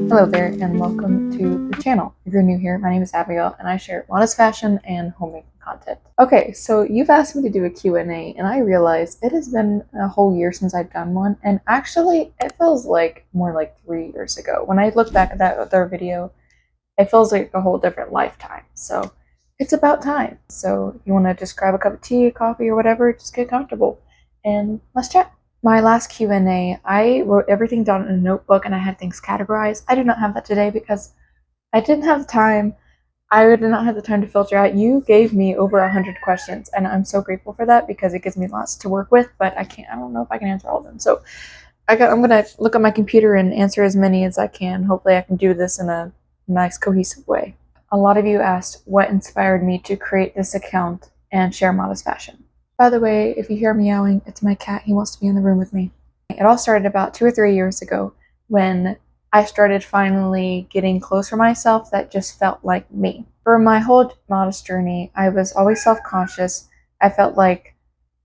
Hello there and welcome to the channel. If you're new here, my name is Abigail and I share modest fashion and homemaking content. Okay, so you've asked me to do a Q&A and I realized it has been a whole year since I've done one, and actually it feels like more like 3 years ago. When I look back at that other video, it feels like a whole different lifetime. So it's about time. So you want to just grab a cup of tea, coffee, or whatever, just get comfortable and let's chat. My last Q&A, I wrote everything down in a notebook and I had things categorized. I do not have that today because I didn't have the time. I did not have the time to filter out. You gave me over 100 questions and I'm so grateful for that because it gives me lots to work with, but I don't know if I can answer all of them. So I'm gonna look at my computer and answer as many as I can. Hopefully I can do this in a nice cohesive way. A lot of you asked what inspired me to create this account and share modest fashion. By the way, if you hear meowing, it's my cat. He wants to be in the room with me. It all started about 2 or 3 years ago when I started finally getting clothes for myself that just felt like me. For my whole modest journey, I was always self-conscious. I felt like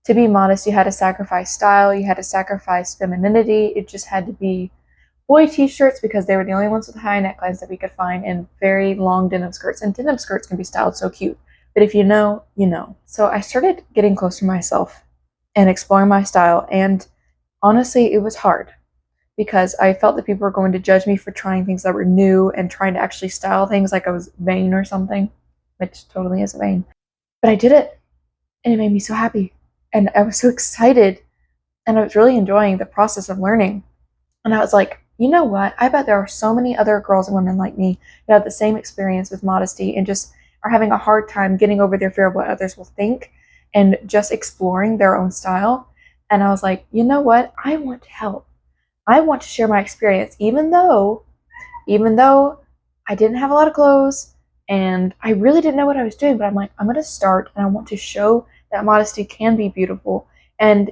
to be modest, you had to sacrifice style, you had to sacrifice femininity. It just had to be boy t-shirts because they were the only ones with high necklines that we could find, and very long denim skirts. And denim skirts can be styled so cute. But if you know, you know. So I started getting close to myself and exploring my style, and honestly, it was hard because I felt that people were going to judge me for trying things that were new and trying to actually style things like I was vain or something, which totally is vain. But I did it, and it made me so happy, and I was so excited, and I was really enjoying the process of learning. And I was like, you know what? I bet there are so many other girls and women like me who have the same experience with modesty and just are having a hard time getting over their fear of what others will think and just exploring their own style. And I was like, you know what? I want to help. I want to share my experience, even though I didn't have a lot of clothes and I really didn't know what I was doing, but I'm like, I'm going to start and I want to show that modesty can be beautiful, and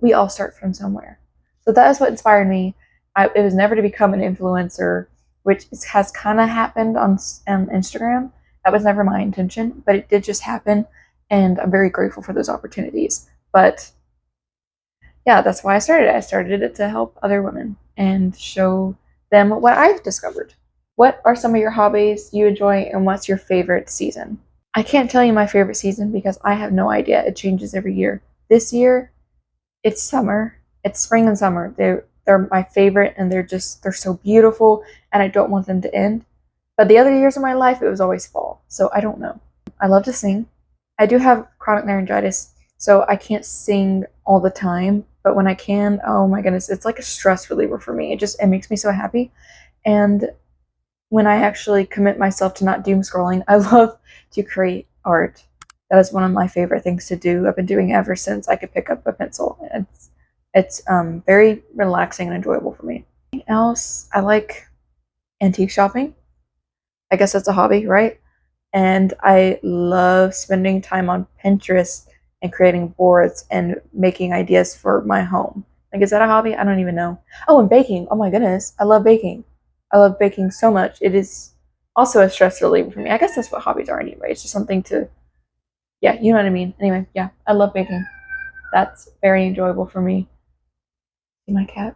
we all start from somewhere. So that is what inspired me. It was never to become an influencer, which has kind of happened on Instagram. That was never my intention, but it did just happen, and I'm very grateful for those opportunities. But yeah, that's why I started it. I started it to help other women and show them what I've discovered. What are some of your hobbies you enjoy, and what's your favorite season? I can't tell you my favorite season because I have no idea. It changes every year. This year, it's summer. It's spring and summer. They're my favorite, and they're so beautiful, and I don't want them to end. But the other years of my life, it was always fall. So I don't know. I love to sing. I do have chronic laryngitis, so I can't sing all the time. But when I can, oh my goodness, it's like a stress reliever for me. It makes me so happy. And when I actually commit myself to not doom scrolling, I love to create art. That is one of my favorite things to do. I've been doing it ever since I could pick up a pencil. It's very relaxing and enjoyable for me. Anything else? I like antique shopping. I guess that's a hobby, right? And I love spending time on Pinterest and creating boards and making ideas for my home. Like, is that a hobby? I don't even know. Oh, and baking. Oh my goodness. I love baking. I love baking so much. It is also a stress reliever for me. I guess that's what hobbies are anyway. It's just something to, yeah, you know what I mean. Anyway, yeah, I love baking. That's very enjoyable for me. See my cat?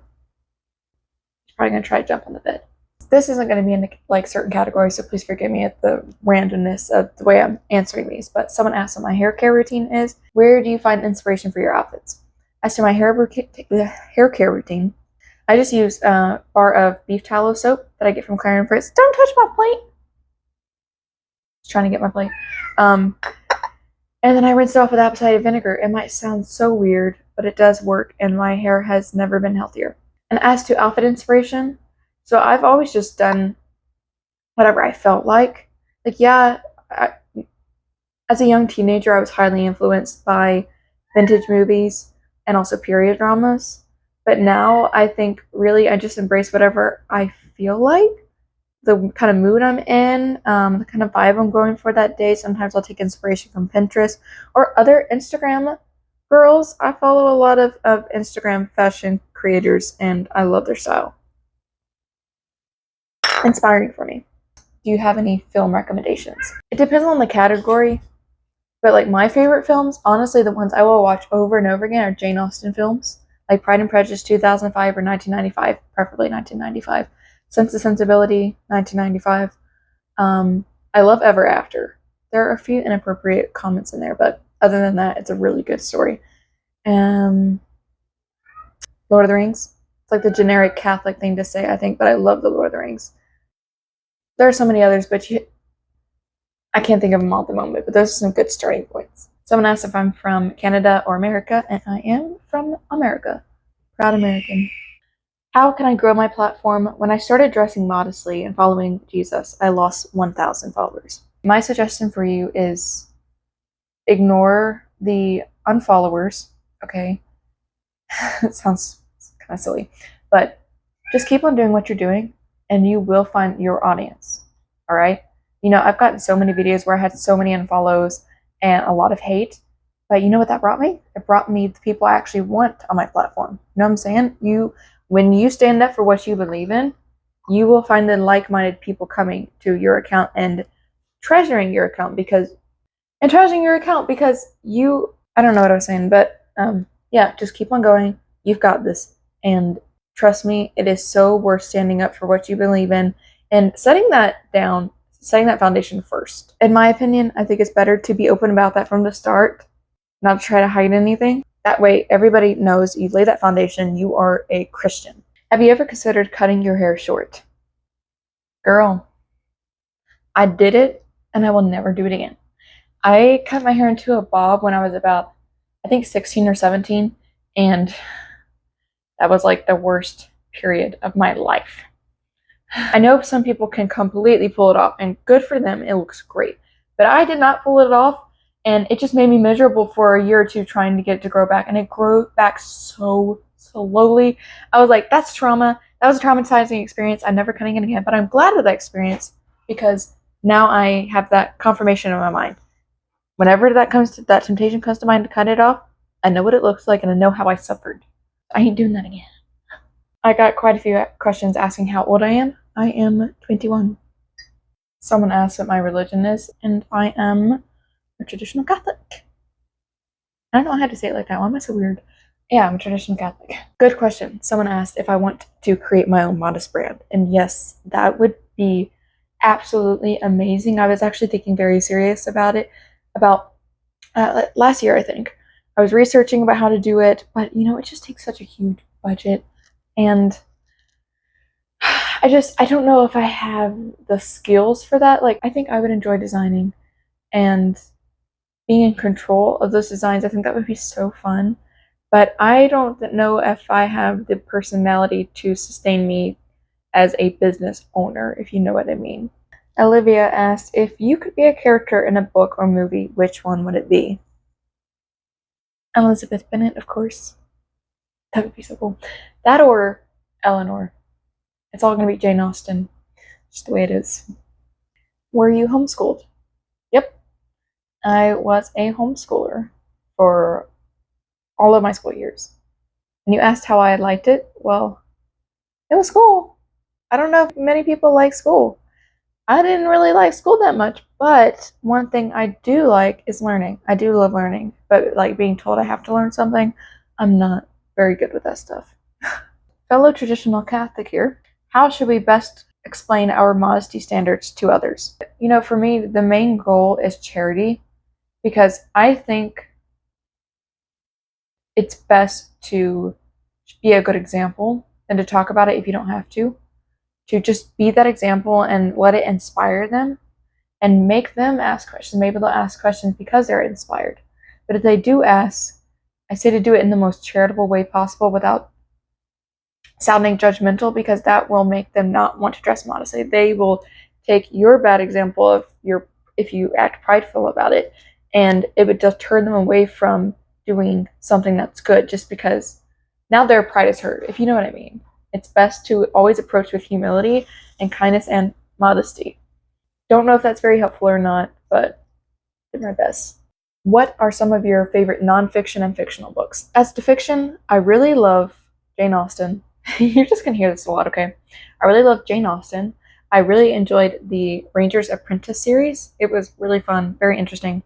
She's probably going to try to jump on the bed. This isn't going to be in like certain categories, so please forgive me at the randomness of the way I'm answering these. But someone asked what my hair care routine is. Where do you find inspiration for your outfits? As to my hair care routine, I just use a bar of beef tallow soap that I get from Clara Fritz. Don't touch my plate. Just trying to get my plate. And then I rinse it off with apple cider vinegar. It might sound so weird, but it does work, and my hair has never been healthier. And as to outfit inspiration, so I've always just done whatever I felt like. Like, yeah, as a young teenager, I was highly influenced by vintage movies and also period dramas. But now I think really I just embrace whatever I feel like, the kind of mood I'm in, the kind of vibe I'm going for that day. Sometimes I'll take inspiration from Pinterest or other Instagram girls. I follow a lot of Instagram fashion creators, and I love their style. Inspiring for me. Do you have any film recommendations? It depends on the category, but like my favorite films, honestly, the ones I will watch over and over again are Jane Austen films, like Pride and Prejudice 2005 or 1995, preferably 1995. Sense and Sensibility, 1995. I love Ever After. There are a few inappropriate comments in there, but other than that, it's a really good story. Lord of the Rings. It's like the generic Catholic thing to say, I think, but I love the Lord of the Rings. There are so many others, but I can't think of them all at the moment, but those are some good starting points. Someone asked if I'm from Canada or America, and I am from America. Proud American. How can I grow my platform? When I started dressing modestly and following Jesus, I lost 1,000 followers. My suggestion for you is ignore the unfollowers, okay? It sounds kind of silly, but just keep on doing what you're doing and you will find your audience, all right? You know, I've gotten so many videos where I had so many unfollows and a lot of hate, but you know what that brought me? It brought me the people I actually want on my platform. You know what I'm saying? When you stand up for what you believe in, you will find the like-minded people coming to your account and treasuring your account because you, I don't know what I was saying, but yeah, just keep on going. You've got this. And trust me, it is so worth standing up for what you believe in and setting that foundation first. In my opinion, I think it's better to be open about that from the start, not to try to hide anything. That way, everybody knows you lay that foundation, you are a Christian. Have you ever considered cutting your hair short? Girl, I did it, and I will never do it again. I cut my hair into a bob when I was about, I think, 16 or 17, and that was like the worst period of my life. I know some people can completely pull it off, and good for them, it looks great. But I did not pull it off, and it just made me miserable for a year or two trying to get it to grow back, and it grew back so slowly. I was like, that's trauma. That was a traumatizing experience. I'm never cutting it again, but I'm glad of that experience because now I have that confirmation in my mind. Whenever that temptation comes to mind to cut it off, I know what it looks like and I know how I suffered. I ain't doing that again. I got quite a few questions asking how old I am. I am 21. Someone asked what my religion is, and I am a traditional Catholic. I don't know how to say it like that. Why am I so weird? Yeah, I'm a traditional Catholic. Good question. Someone asked if I want to create my own modest brand. And yes, that would be absolutely amazing. I was actually thinking very serious about it. About last year, I think. I was researching about how to do it, but you know, it just takes such a huge budget. And I don't know if I have the skills for that. Like, I think I would enjoy designing and being in control of those designs. I think that would be so fun. But I don't know if I have the personality to sustain me as a business owner, if you know what I mean. Olivia asked, if you could be a character in a book or movie, which one would it be? Elizabeth Bennet, of course. That would be so cool. That or Eleanor. It's all going to be Jane Austen. Just the way it is. Were you homeschooled? Yep. I was a homeschooler for all of my school years. And you asked how I liked it? Well, it was cool. I don't know if many people like school. I didn't really like school that much, but one thing I do like is learning. I do love learning, but like being told I have to learn something, I'm not very good with that stuff. Fellow traditional Catholic here. How should we best explain our modesty standards to others? You know, for me, the main goal is charity because I think it's best to be a good example than to talk about it if you don't have to just be that example and let it inspire them and make them ask questions. Maybe they'll ask questions because they're inspired. But if they do ask, I say to do it in the most charitable way possible without sounding judgmental because that will make them not want to dress modestly. They will take your bad example if you act prideful about it, and it would just turn them away from doing something that's good just because now their pride is hurt, if you know what I mean. It's best to always approach with humility and kindness and modesty. Don't know if that's very helpful or not, but I did my best. What are some of your favorite nonfiction and fictional books? As to fiction, I really love Jane Austen. You're just going to hear this a lot, okay? I really love Jane Austen. I really enjoyed the Ranger's Apprentice series. It was really fun, very interesting.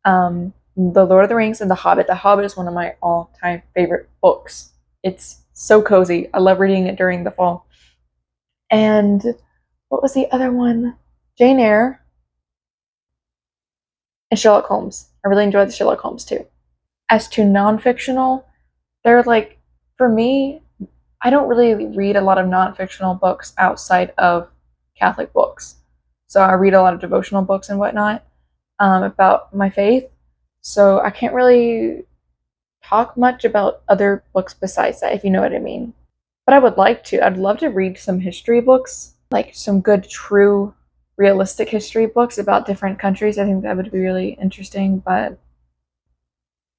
The Lord of the Rings and The Hobbit. The Hobbit is one of my all-time favorite books. It's so cozy. I love reading it during the fall. And what was the other one? Jane Eyre and Sherlock Holmes. I really enjoyed the Sherlock Holmes too. As to non-fictional, they're like, for me, I don't really read a lot of non-fictional books outside of Catholic books. So I read a lot of devotional books and whatnot about my faith. So I can't really talk much about other books besides that, if you know what I mean. But I would like to. I'd love to read some history books, like some good, true, realistic history books about different countries. I think that would be really interesting, but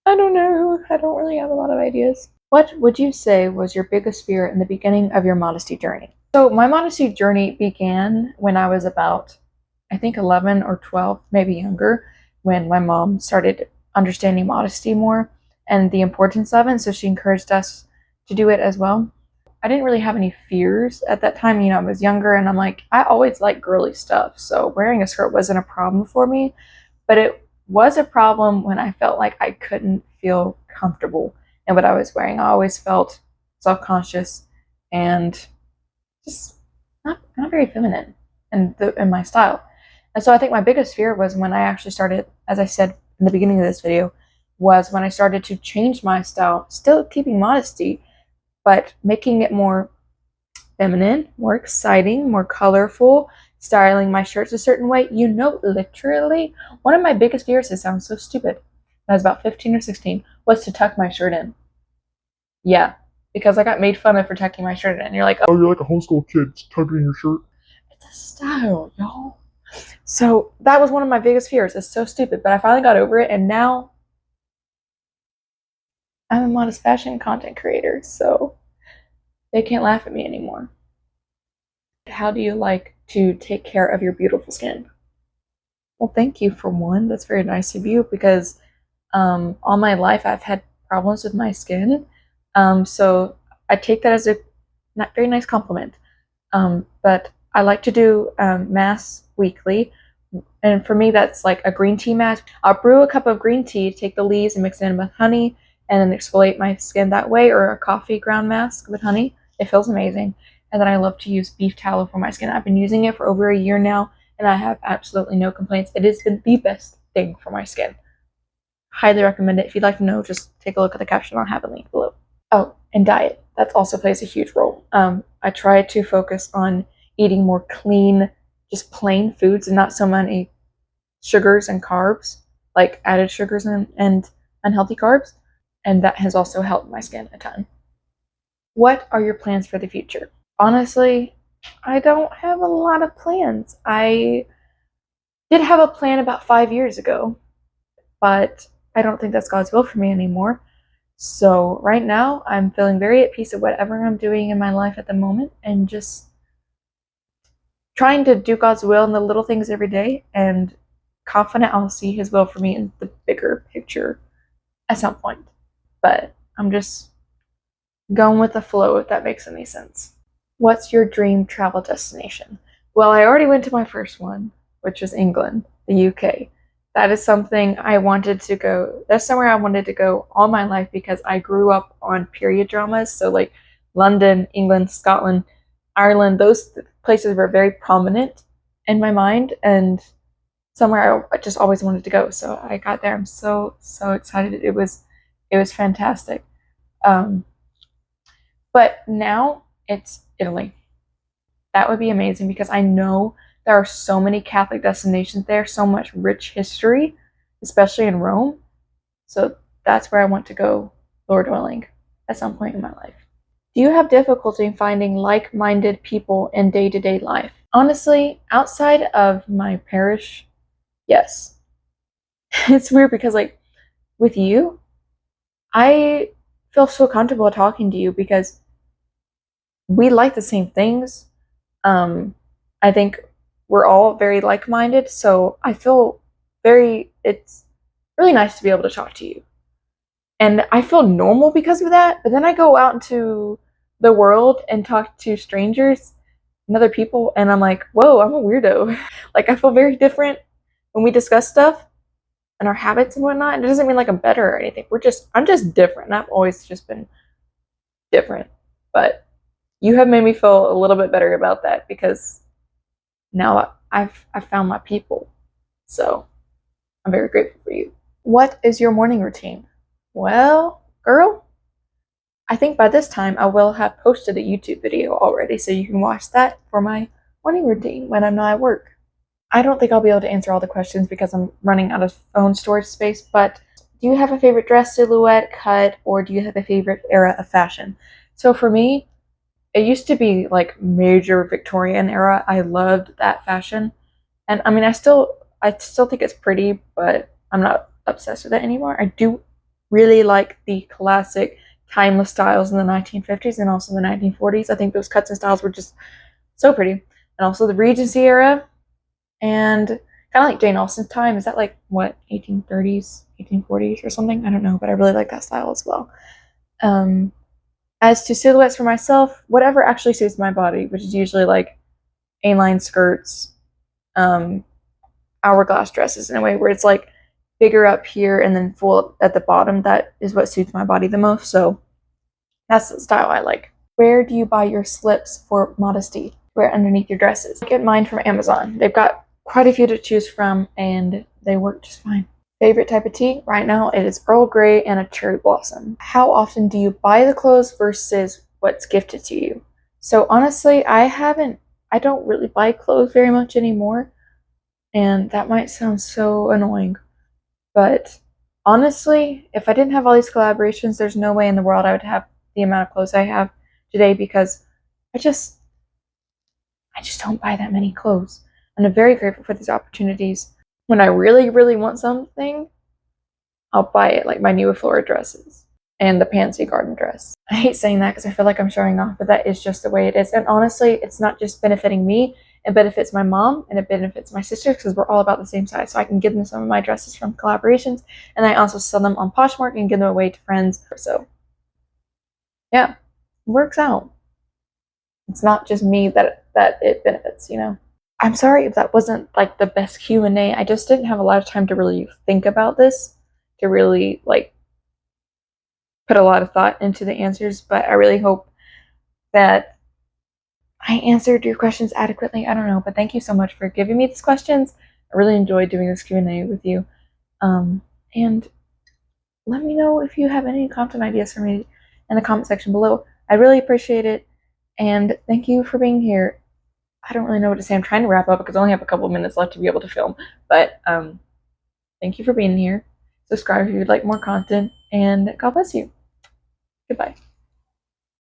I don't know. I don't really have a lot of ideas. What would you say was your biggest fear in the beginning of your modesty journey? So my modesty journey began when I was about, I think 11 or 12, maybe younger, when my mom started understanding modesty more and the importance of it. So she encouraged us to do it as well. I didn't really have any fears at that time. You know, I was younger and I'm like, I always liked girly stuff. So wearing a skirt wasn't a problem for me, but it was a problem when I felt like I couldn't feel comfortable in what I was wearing. I always felt self-conscious and just not very feminine in my style. And so I think my biggest fear was when I actually started, as I said in the beginning of this video, was when I started to change my style, still keeping modesty, but making it more feminine, more exciting, more colorful, styling my shirts a certain way. You know, literally, one of my biggest fears, it sounds so stupid, when I was about 15 or 16, was to tuck my shirt in. Yeah, because I got made fun of for tucking my shirt in. And you're like, Oh, you're like a homeschool kid tucking your shirt. it's a style, y'all. So that was one of my biggest fears. It's so stupid, but I finally got over it, and now I'm a modest fashion content creator, so they can't laugh at me anymore. How do you like to take care of your beautiful skin? Well, thank you for one. That's very nice of you because all my life I've had problems with my skin. So I take that as a not very nice compliment. But I like to do masks weekly. And for me, that's like a green tea mask. I'll brew a cup of green tea, take the leaves and mix it in with honey, and then exfoliate my skin that way, or a coffee ground mask with honey. It feels amazing. And then I love to use beef tallow for my skin. I've been using it for over a year now, and I have absolutely no complaints. It has been the best thing for my skin. Highly recommend it. If you'd like to know, just take a look at the caption. I'll have a link below. Oh, and diet. That also plays a huge role. I try to focus on eating more clean, just plain foods and not so many sugars and carbs, like added sugars and unhealthy carbs. And that has also helped my skin a ton. What are your plans for the future? Honestly, I don't have a lot of plans. I did have a plan about 5 years ago, but I don't think that's God's will for me anymore. So right now, I'm feeling very at peace with whatever I'm doing in my life at the moment and just trying to do God's will in the little things every day and confident I'll see his will for me in the bigger picture at some point. But I'm just going with the flow, if that makes any sense. What's your dream travel destination? Well, I already went to my first one, which was England, the UK. That is something I wanted to go. That's somewhere I wanted to go all my life because I grew up on period dramas. So like London, England, Scotland, Ireland, those places were very prominent in my mind and somewhere I just always wanted to go. So I got there. I'm so excited. It was fantastic. But now it's Italy. That would be amazing because I know there are so many Catholic destinations there, so much rich history, especially in Rome. So that's where I want to go, Lord willing, at some point in my life. Do you have difficulty finding like-minded people in day-to-day life? Honestly, outside of my parish, yes. It's weird because like with you, I feel so comfortable talking to you because we like the same things. I think we're all very like-minded, so I feel it's really nice to be able to talk to you. And I feel normal because of that, but then I go out into the world and talk to strangers and other people, and I'm like, whoa, I'm a weirdo. Like, I feel very different when we discuss stuff and our habits and whatnot. And it doesn't mean like I'm better or anything. I'm just different. And I've always just been different. But you have made me feel a little bit better about that because now I've found my people. So I'm very grateful for you. What is your morning routine? Well, girl, I think by this time I will have posted a YouTube video already, so you can watch that for my morning routine when I'm not at work. I don't think I'll be able to answer all the questions because I'm running out of phone storage space, but do you have a favorite dress silhouette, cut, or do you have a favorite era of fashion? So for me, it used to be like major Victorian era. I loved that fashion. And I mean I still think it's pretty, but I'm not obsessed with it anymore. I do really like the classic timeless styles in the 1950s and also the 1940s. I think those cuts and styles were just so pretty. And also the Regency era and kind of like Jane Austen's time. Is that like what, 1830s, 1840s or something? I don't know, but I really like that style as well. Um, as to silhouettes for myself, whatever actually suits my body, which is usually like A-line skirts, um, hourglass dresses in a way where it's like bigger up here and then full at the bottom. That is what suits my body the most. So that's the style I like. Where do you buy your slips for modesty? Wear underneath your dresses. I get mine from Amazon. They've got quite a few to choose from and they work just fine. Favorite type of tea? Right now it is Earl Grey and a cherry blossom. How often do you buy the clothes versus what's gifted to you? So honestly, I don't really buy clothes very much anymore. And that might sound so annoying, but honestly, if I didn't have all these collaborations, there's no way in the world I would have the amount of clothes I have today because I just I just don't buy that many clothes. And I'm very grateful for these opportunities. When I really, really want something, I'll buy it, like my new Flora dresses and the Pansy Garden dress. I hate saying that because I feel like I'm showing off, but that is just the way it is. And honestly, it's not just benefiting me, it benefits my mom and it benefits my sister because we're all about the same size. So I can give them some of my dresses from collaborations and I also sell them on Poshmark and give them away to friends. So yeah, it works out. It's not just me that it benefits, you know. I'm sorry if that wasn't like the best Q&A. I just didn't have a lot of time to really think about this, to really like put a lot of thought into the answers, but I really hope that I answered your questions adequately. I don't know, but thank you so much for giving me these questions. I really enjoyed doing this Q&A with you. And let me know if you have any content ideas for me in the comment section below. I really appreciate it. And thank you for being here. I don't really know what to say. I'm trying to wrap up because I only have a couple of minutes left to be able to film. But thank you for being here. Subscribe if you'd like more content. And God bless you. Goodbye.